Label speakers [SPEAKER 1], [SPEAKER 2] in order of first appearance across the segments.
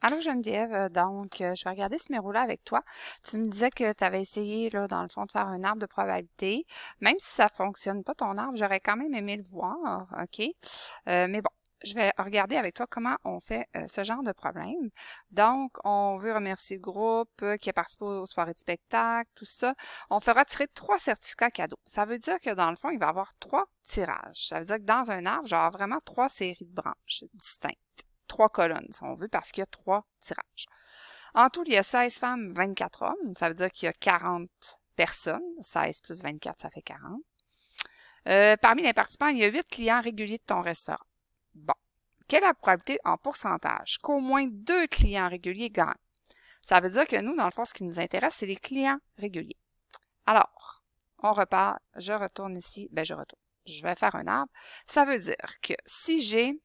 [SPEAKER 1] Allô Geneviève, je vais regarder ce numéro-là avec toi. Tu me disais que tu avais essayé, là, dans le fond, de faire un arbre de probabilité. Même si ça fonctionne pas, ton arbre, j'aurais quand même aimé le voir, OK? Mais bon, je vais regarder avec toi comment on fait ce genre de problème. Donc, on veut remercier le groupe qui a participé aux soirées de spectacle, tout ça. On fera tirer 3 certificats cadeaux. Ça veut dire que dans le fond, il va y avoir 3 tirages. Ça veut dire que dans un arbre, il va y avoir vraiment 3 séries de branches distinctes. 3 colonnes, si on veut, parce qu'il y a 3 tirages. En tout, il y a 16 femmes, 24 hommes. Ça veut dire qu'il y a 40 personnes. 16 plus 24, ça fait 40. Parmi les participants, il y a 8 clients réguliers de ton restaurant. Bon. Quelle est la probabilité en pourcentage qu'au moins 2 clients réguliers gagnent? Ça veut dire que nous, dans le fond, ce qui nous intéresse, c'est les clients réguliers. Alors, on repart. Je retourne ici. Je retourne. Je vais faire un arbre. Ça veut dire que si j'ai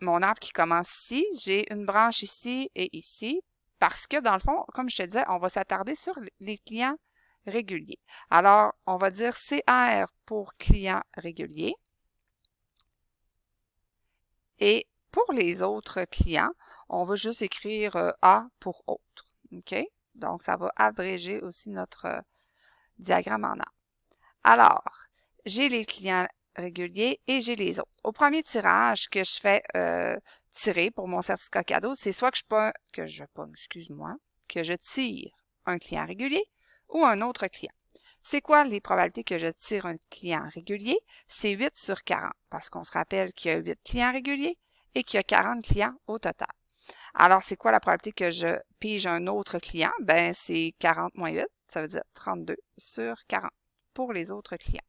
[SPEAKER 1] mon arbre qui commence ici, j'ai une branche ici et ici, parce que dans le fond, comme je te disais, on va s'attarder sur les clients réguliers. Alors, on va dire CR pour client régulier. Et pour les autres clients, on va juste écrire A pour autre. OK? Donc, ça va abréger aussi notre diagramme en arbre. Alors, j'ai les clients réguliers et j'ai les autres. Au premier tirage que je fais tirer pour mon certificat cadeau, c'est soit que je tire un client régulier ou un autre client. C'est quoi les probabilités que je tire un client régulier? C'est 8 sur 40, parce qu'on se rappelle qu'il y a 8 clients réguliers et qu'il y a 40 clients au total. Alors, c'est quoi la probabilité que je pige un autre client? Ben, c'est 40 moins 8, ça veut dire 32 sur 40 pour les autres clients.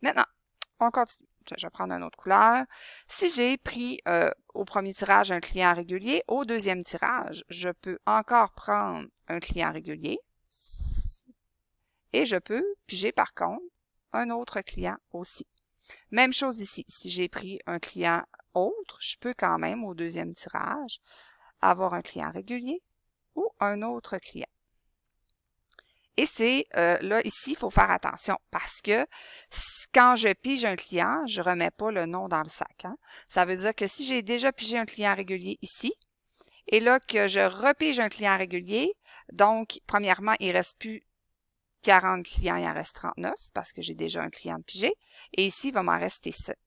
[SPEAKER 1] Maintenant, on continue. Je vais prendre une autre couleur. Si j'ai pris au premier tirage un client régulier, au deuxième tirage, je peux encore prendre un client régulier et je peux piger par contre un autre client aussi. Même chose ici. Si j'ai pris un client autre, je peux quand même au deuxième tirage avoir un client régulier ou un autre client. Et c'est là, ici, il faut faire attention parce que quand je pige un client, je ne remets pas le nom dans le sac. Hein? Ça veut dire que si j'ai déjà pigé un client régulier ici, et là que je repige un client régulier, donc, premièrement, il ne reste plus 40 clients, il en reste 39 parce que j'ai déjà un client de pigé. Et ici, il va m'en rester 7.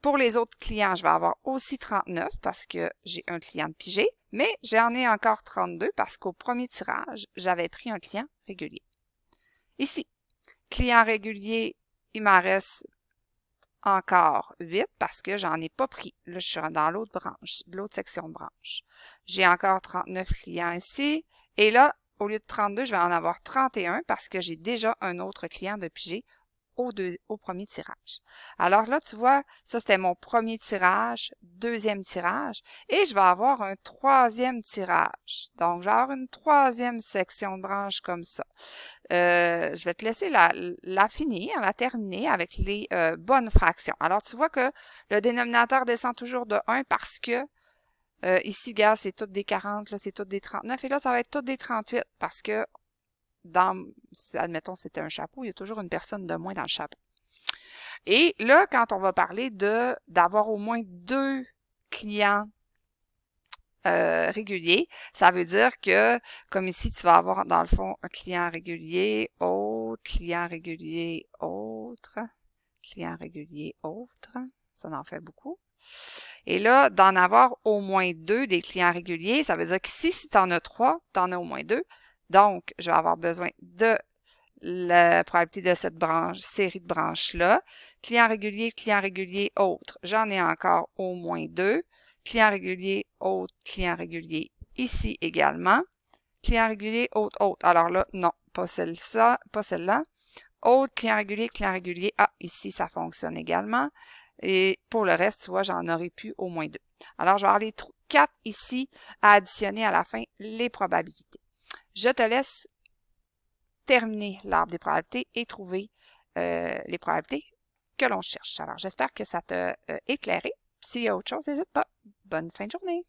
[SPEAKER 1] Pour les autres clients, je vais avoir aussi 39 parce que j'ai un client de pigé, mais j'en ai encore 32 parce qu'au premier tirage, j'avais pris un client régulier. Ici, client régulier, il m'en reste encore 8 parce que j'en ai pas pris. Là, je suis dans l'autre branche, l'autre section de branche. J'ai encore 39 clients ici. Et là, au lieu de 32, je vais en avoir 31 parce que j'ai déjà un autre client de pigé au premier tirage. Alors là, tu vois, ça c'était mon premier tirage, deuxième tirage, et je vais avoir un troisième tirage. Donc, je vais avoir une troisième section de branche comme ça. Je vais te laisser la finir, la terminer avec les bonnes fractions. Alors, tu vois que le dénominateur descend toujours de 1 parce que ici, gars, c'est toutes des 40, là, c'est toutes des 39, et là, ça va être toutes des 38 parce que admettons, c'était un chapeau, il y a toujours une personne de moins dans le chapeau. Et là, quand on va parler d'avoir au moins 2 clients réguliers, ça veut dire que, comme ici, tu vas avoir, dans le fond, un client régulier, autre, client régulier, autre, client régulier, autre. Ça en fait beaucoup. Et là, d'en avoir au moins 2 des clients réguliers, ça veut dire que si tu en as 3, tu en as au moins 2. Donc, je vais avoir besoin de la probabilité de cette série de branches-là. Client régulier, autre. J'en ai encore au moins 2. Client régulier, autre, client régulier ici également. Client régulier, autre, autre. Alors là, non, pas celle-là, pas celle-là. Autre, client régulier. Ah, ici, ça fonctionne également. Et pour le reste, tu vois, j'en aurais pu au moins 2. Alors, je vais avoir les 4 ici à additionner à la fin les probabilités. Je te laisse terminer l'arbre des probabilités et trouver les probabilités que l'on cherche. Alors, j'espère que ça t'a éclairé. S'il y a autre chose, n'hésite pas. Bonne fin de journée.